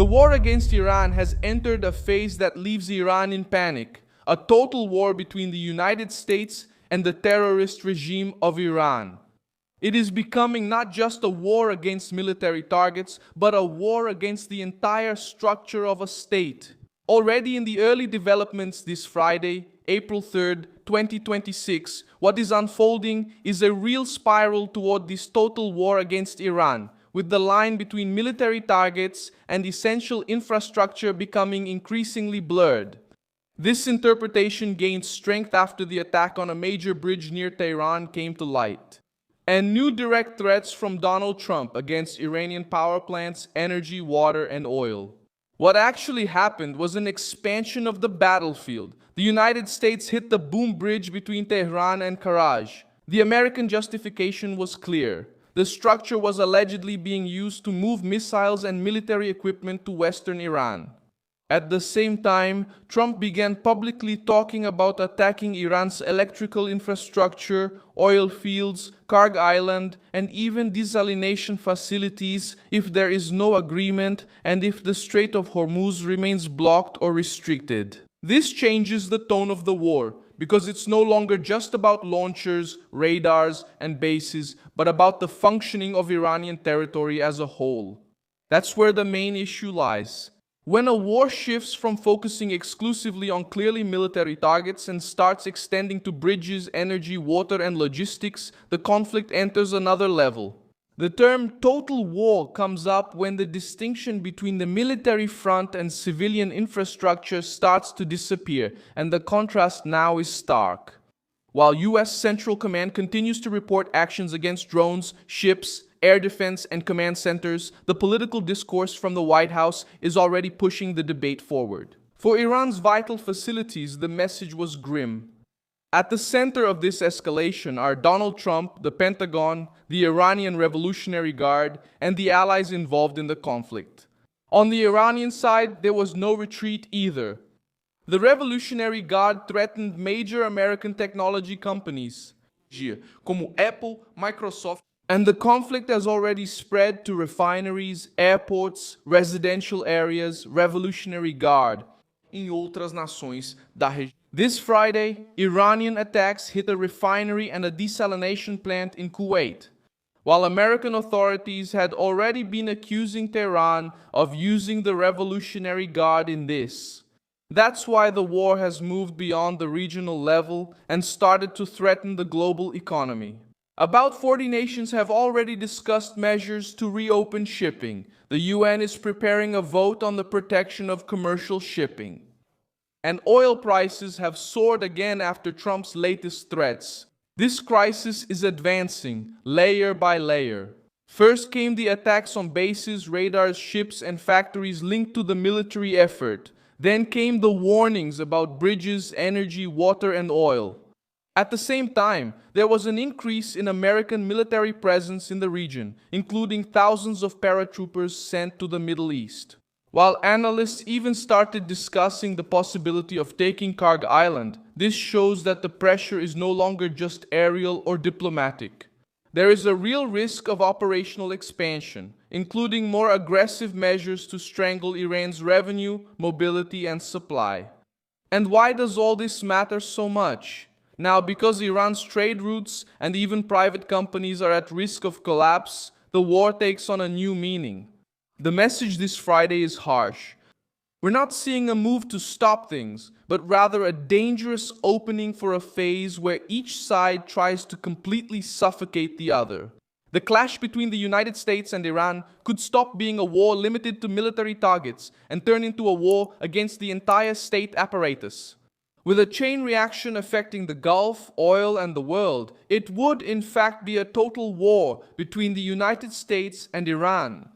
The war against Iran has entered a phase that leaves Iran in panic, a total war between the United States and the terrorist regime of Iran. It is becoming not just a war against military targets, but a war against the entire structure of a state. Already in the early developments this Friday, April 3rd, 2026, what is unfolding is a real spiral toward this total war against Iran, with the line between military targets and essential infrastructure becoming increasingly blurred. This interpretation gained strength after the attack on a major bridge near Tehran came to light, and new direct threats from Donald Trump against Iranian power plants, energy, water, and oil. What actually happened was an expansion of the battlefield. The United States hit the boom bridge between Tehran and Karaj. The American justification was clear. The structure was allegedly being used to move missiles and military equipment to western Iran. At the same time, Trump began publicly talking about attacking Iran's electrical infrastructure, oil fields, Karg Island, and even desalination facilities if there is no agreement and if the Strait of Hormuz remains blocked or restricted. This changes the tone of the war, because it's no longer just about launchers, radars, and bases, but about the functioning of Iranian territory as a whole. That's where the main issue lies. When a war shifts from focusing exclusively on clearly military targets and starts extending to bridges, energy, water, and logistics, the conflict enters another level. The term total war comes up when the distinction between the military front and civilian infrastructure starts to disappear, and the contrast now is stark. While US Central Command continues to report actions against drones, ships, air defense, and command centers, the political discourse from the White House is already pushing the debate forward. For Iran's vital facilities, the message was grim. At the center of this escalation are Donald Trump, the Pentagon, the Iranian Revolutionary Guard, and the allies involved in the conflict. On the Iranian side, there was no retreat either. The Revolutionary Guard threatened major American technology companies, como Apple, Microsoft, and the conflict has already spread to refineries, airports, residential areas, Revolutionary Guard, em outras nações da região. This Friday, Iranian attacks hit a refinery and a desalination plant in Kuwait, while American authorities had already been accusing Tehran of using the Revolutionary Guard in this. That's why the war has moved beyond the regional level and started to threaten the global economy. About 40 nations have already discussed measures to reopen shipping. The UN is preparing a vote on the protection of commercial shipping. And oil prices have soared again after Trump's latest threats. This crisis is advancing, layer by layer. First came the attacks on bases, radars, ships, and factories linked to the military effort. Then came the warnings about bridges, energy, water, and oil. At the same time, there was an increase in American military presence in the region, including thousands of paratroopers sent to the Middle East. While analysts even started discussing the possibility of taking Karg Island, this shows that the pressure is no longer just aerial or diplomatic. There is a real risk of operational expansion, including more aggressive measures to strangle Iran's revenue, mobility, and supply. And why does all this matter so much? Now, because Iran's trade routes and even private companies are at risk of collapse, the war takes on a new meaning. The message this Friday is harsh. We're not seeing a move to stop things, but rather a dangerous opening for a phase where each side tries to completely suffocate the other. The clash between the United States and Iran could stop being a war limited to military targets and turn into a war against the entire state apparatus. With a chain reaction affecting the Gulf, oil, and the world, it would in fact be a total war between the United States and Iran.